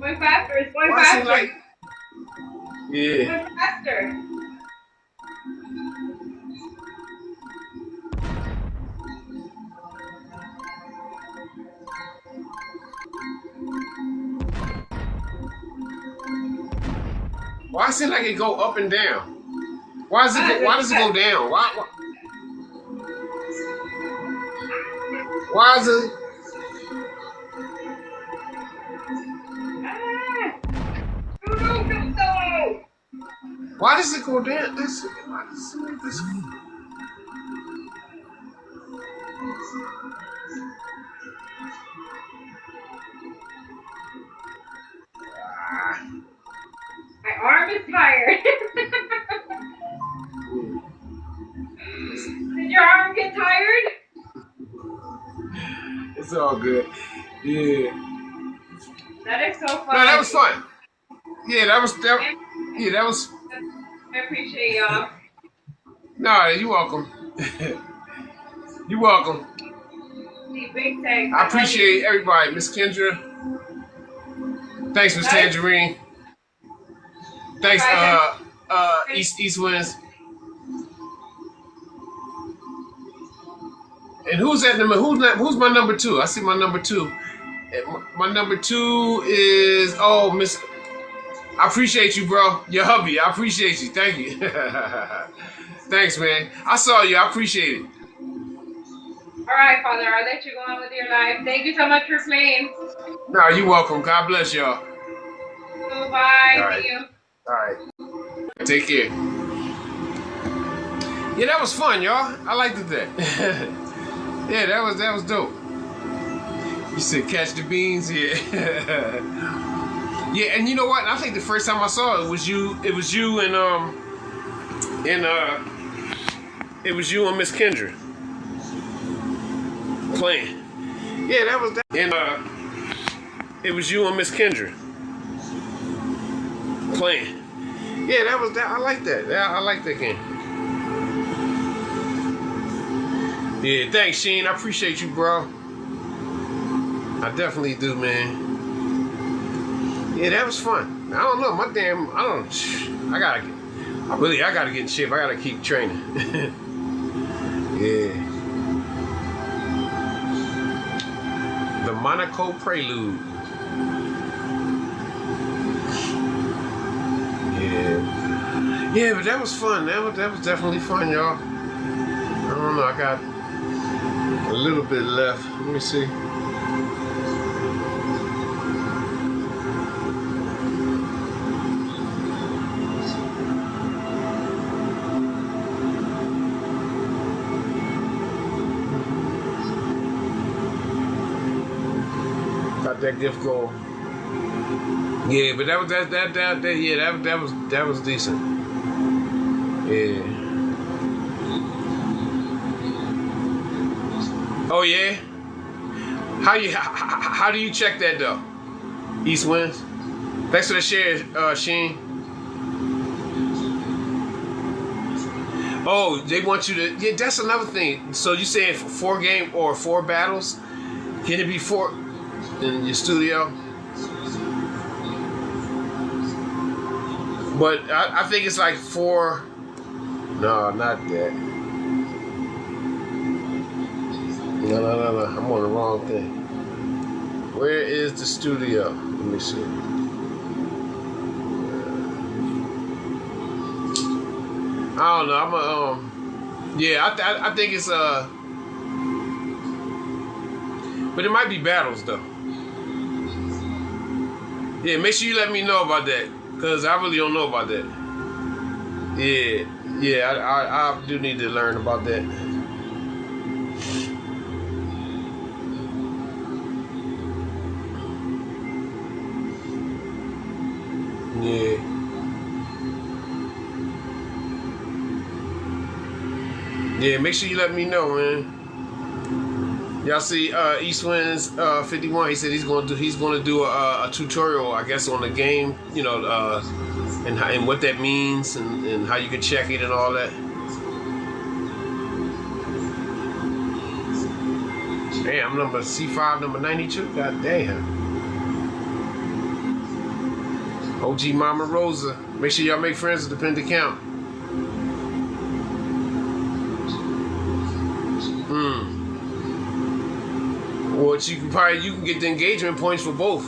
Going faster, it's going faster. Like... Yeah. It's going faster. Why does it seem like it go up and down? Why does it go down? Why is it? Why does it go down? Why does it make this? My arm is tired. Did your arm get tired? It's all good. Yeah. That is so fun. No, that was fun. Yeah, that was. I appreciate y'all. No, you're welcome. You're welcome. Big thanks. I appreciate everybody. Miss Kendra. Thanks, Miss Tangerine. Thanks, East Winds. And who's that number? Who's my number 2? I see my number 2. My number 2 is Miss. I appreciate you, bro. Your hubby. I appreciate you. Thank you. Thanks, man. I saw you. I appreciate it. All right, Father. I'll let you go on with your life. Thank you so much for playing. No, you're welcome. God bless y'all. Bye. All right. See you. All right. Take care. Yeah, that was fun, y'all. I liked it that. Yeah, that was dope. You said catch the beans, yeah. Yeah, and you know what? I think the first time I saw it was you. It was you and it was you and Miss Kendra playing. Yeah, that was that. And it was you and Miss Kendra playing. Yeah, that was that. I like that. Yeah, I like that game. Yeah, thanks, Sheen. I appreciate you, bro. I definitely do, man. Yeah, that was fun. I don't know, I gotta get in shape. I gotta keep training. Yeah. The Monaco Prelude. Yeah. Yeah, but that was fun. That was definitely fun, y'all. I don't know. I got a little bit left. Let me see. Got that gift goal. Yeah, but that was decent. Yeah. Oh yeah. How do you check that though? East Winds. Thanks for the share, Sheen. Oh, they want you to. Yeah, that's another thing. So you saying 4 game or 4 battles? Can it be 4 in your studio? But I think it's like 4. No, not that. No. I'm on the wrong thing. Where is the studio? Let me see. I don't know. Yeah, I think it's but it might be battles though. Yeah, make sure you let me know about that, cause I really don't know about that. Yeah, I do need to learn about that. Yeah. Yeah, make sure you let me know, man. Y'all see East Winds 51. He said he's gonna do a tutorial, I guess, on the game, you know, and what that means and how you can check it and all that. Damn, number C5, number 92. God damn. OG Mama Rosa. Make sure y'all make friends with the pinned account. Well, you can get the engagement points for both.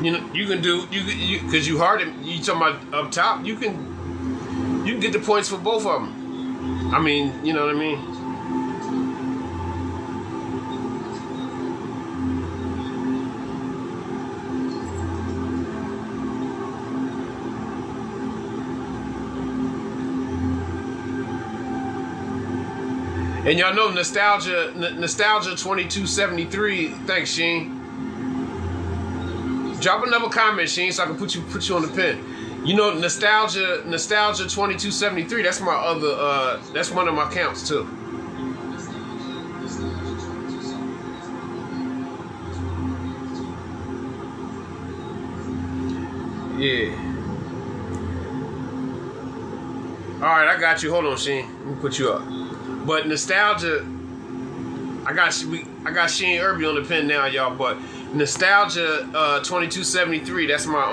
You know, you can do because you talking about up top. You can get the points for both of them. I mean, you know what I mean. And y'all know Nostalgia 2273. Thanks, Sheen. Drop another comment, Sheen, so I can put you on the pin. You know, Nostalgia 2273. That's my other. That's one of my accounts too. Yeah. All right, I got you. Hold on, Sheen. Let me put you up. But Nostalgia, I got Sheen Irby on the pin now, y'all. But Nostalgia 2273, that's my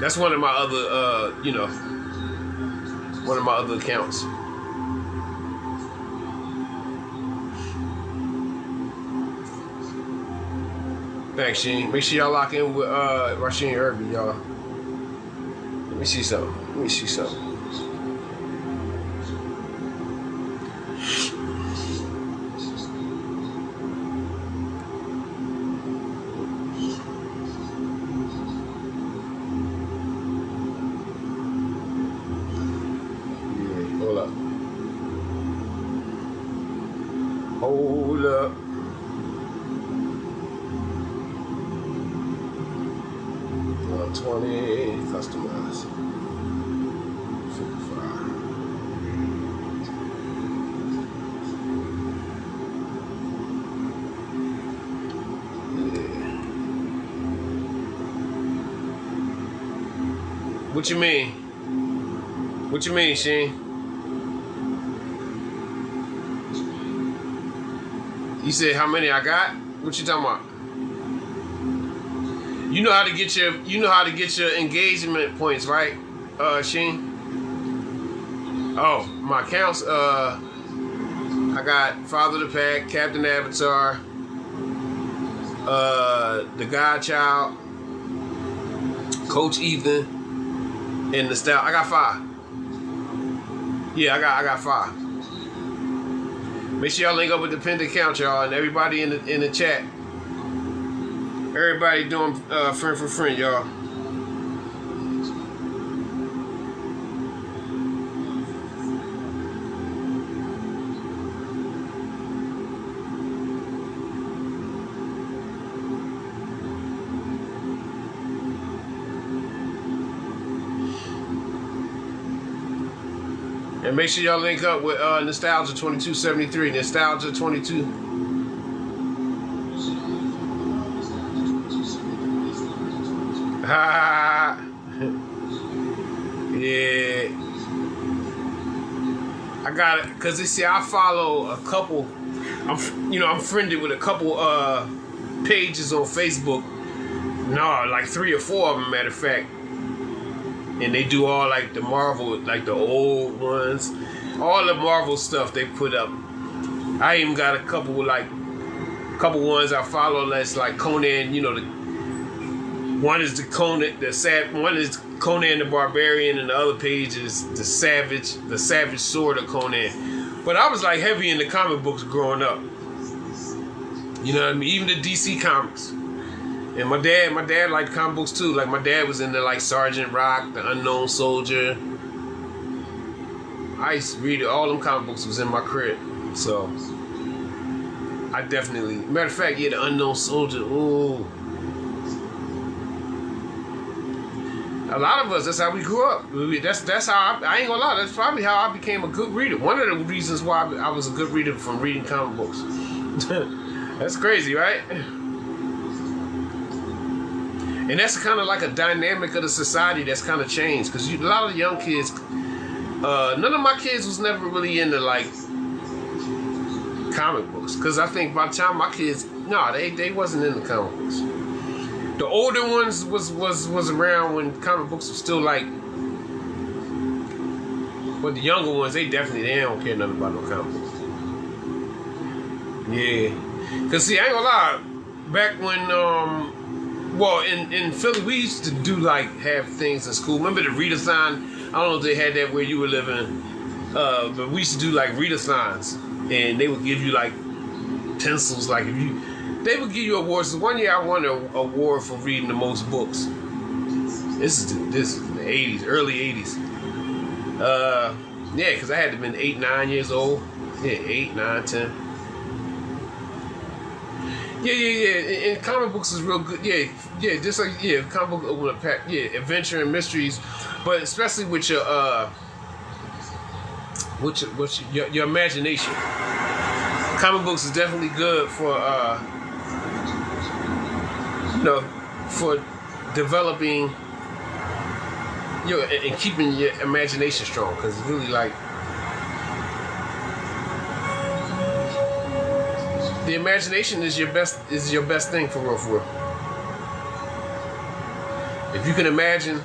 that's one of my other one of my other accounts. Thanks, Sheen. Make sure y'all lock in with Rasheen Irby, y'all. Let me see something. Hold up. $20 customized. 55. Yeah. What you mean? What you mean, Sheen? You said how many I got? What you talking about? You know how to get your engagement points, right, Sheen? Oh, my accounts. I got Father of the Pack, Captain Avatar, the Godchild, Coach Ethan, and Nostalgia. I got 5. Yeah, I got 5. Make sure y'all link up with the pinned account, y'all, and everybody in the chat. Everybody doing friend for friend, y'all. And make sure y'all link up with Nostalgia 2273. Nostalgia 22. Yeah. I got it, cause you see, I follow a couple. I'm friended with a couple pages on Facebook. No, like 3 or 4 of them, matter of fact. And they do all like the Marvel, like the old ones, all the Marvel stuff they put up. I even got a couple ones I follow that's like Conan. You know, one is one is Conan the Barbarian, and the other page is the Savage Sword of Conan. But I was like heavy into comic books growing up. You know what I mean? Even the DC comics. And my dad liked comic books too. Like my dad was into like Sergeant Rock, The Unknown Soldier. I used to read it. All them comic books was in my crib. So I definitely, matter of fact, yeah, The Unknown Soldier. Ooh. A lot of us, that's how we grew up. That's how I ain't gonna lie. That's probably how I became a good reader. One of the reasons why I was a good reader from reading comic books. That's crazy, right? And that's kind of like a dynamic of the society that's kind of changed. Because a lot of the young kids, none of my kids was never really into like comic books. Because I think by the time my kids, no, they wasn't into comic books. The older ones was around when comic books were still like, but the younger ones, they don't care nothing about no comic books. Yeah. Because see, I ain't gonna lie, back when, well, in Philly, we used to do have things in school. Remember the readathon? I don't know if they had that where you were living, but we used to do readathons, and they would give you pencils. They would give you awards. One year I won an award for reading the most books. This is the 80s, early 80s. Yeah, because I had to have been 8, 9 years old. Yeah, 8, 9, 10. Yeah. And comic books is real good. Yeah. Just comic book open up pack. Yeah, adventure and mysteries, but especially with your your imagination. Comic books is definitely good for for developing and keeping your imagination strong. Because it's really the imagination is your best thing for real. If you can imagine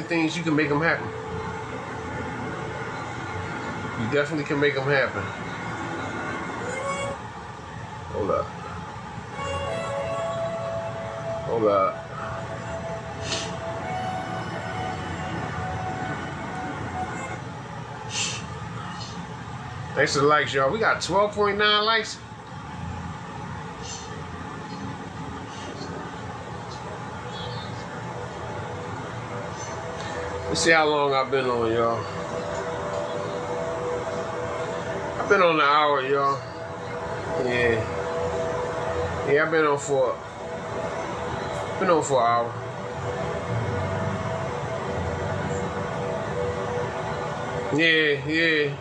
things, you can make them happen. You definitely can make them happen. Hold up. Thanks for the likes, y'all. We got 12.9 likes. Let's see how long I've been on, y'all. I've been on an hour, y'all. Yeah, I've been on for an hour. Yeah.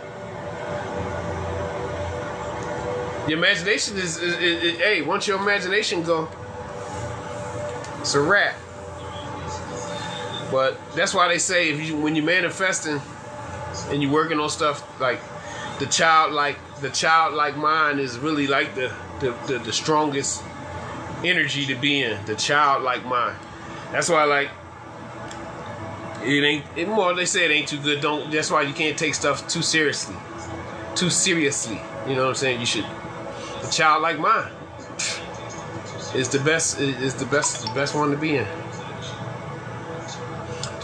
Your imagination is hey, once your imagination go, it's a wrap. But that's why they say when you're manifesting and you're working on stuff, the childlike mind is really the strongest energy to be in. The childlike mind. That's why they say it ain't too good. That's why you can't take stuff too seriously. You know what I'm saying? You should. The childlike mind is the best one to be in.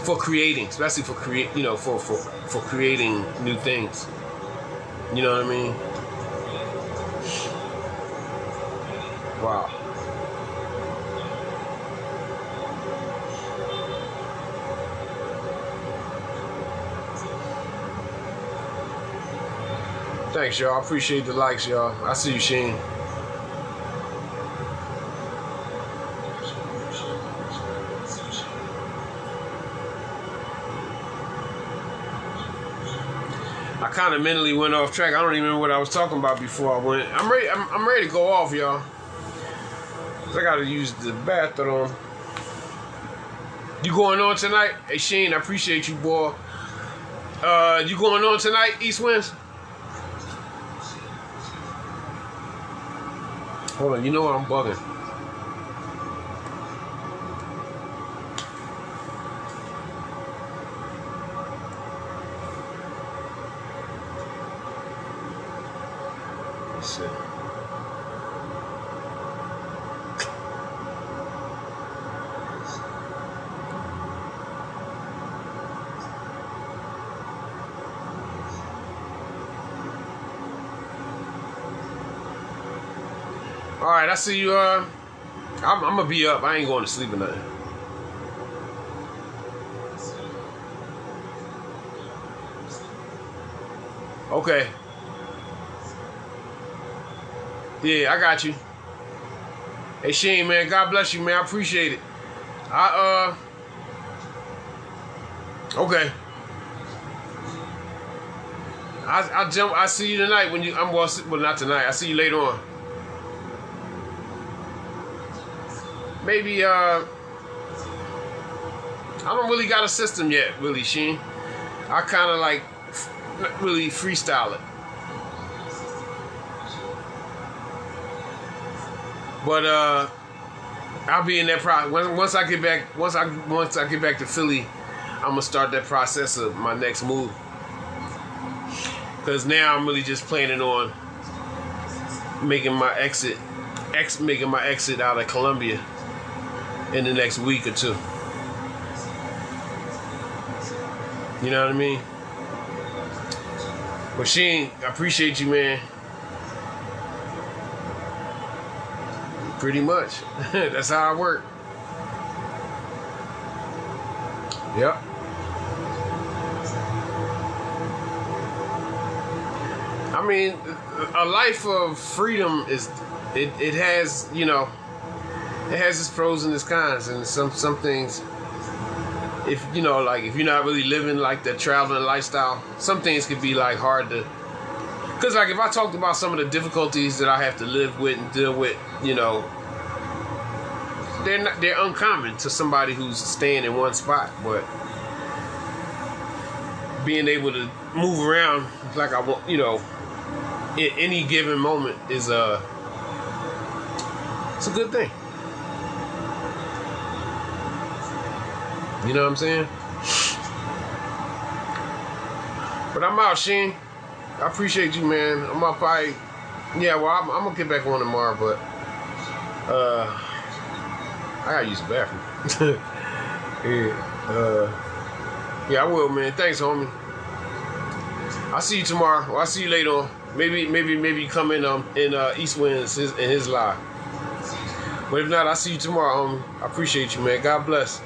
for creating, especially for for creating new things. You know what I mean? Wow. Thanks, y'all. I appreciate the likes, y'all. I see you, Sheen. I kind of mentally went off track. I don't even remember what I was talking about before I went. I'm ready. I'm ready to go off, y'all. I gotta use the bathroom. You going on tonight? Hey, Sheen, I appreciate you, boy. You going on tonight, East Winds? Hold on, you know what? I'm bugging. Let's see. All right, I see you. I'm gonna be up. I ain't going to sleep or nothing. Okay. Yeah, I got you. Hey, Shane, man, God bless you, man. I appreciate it. Okay. I'll jump. I see you tonight when you. Well, not tonight. I see you later on. Maybe, I don't really got a system yet, really, Sheen. I kind of like really freestyle it. But I'll be in that process. Once I get back to Philly, I'm gonna start that process of my next move. Cause now I'm really just planning on making my exit out of Columbia in the next week or two. You know what I mean? But Sheen, I appreciate you, man. Pretty much. That's how I work. Yep. I mean, a life of freedom is, it has, you know, it has its pros and its cons, and some things, if you know, like if you're not really living like the traveling lifestyle, some things could be like hard to, because like if I talked about some of the difficulties that I have to live with and deal with, you know, they're uncommon to somebody who's staying in one spot, but being able to move around like I want, you know, at any given moment is it's a good thing. You know what I'm saying? But I'm out, Sheen. I appreciate you, man. I'm up probably, yeah, well, I'm gonna get back on tomorrow, but I gotta use the bathroom. Yeah, I will, man. Thanks, homie. I'll see you tomorrow. Well, I'll see you later on. Maybe come in East Winds in his live. But if not, I'll see you tomorrow, homie. I appreciate you, man. God bless.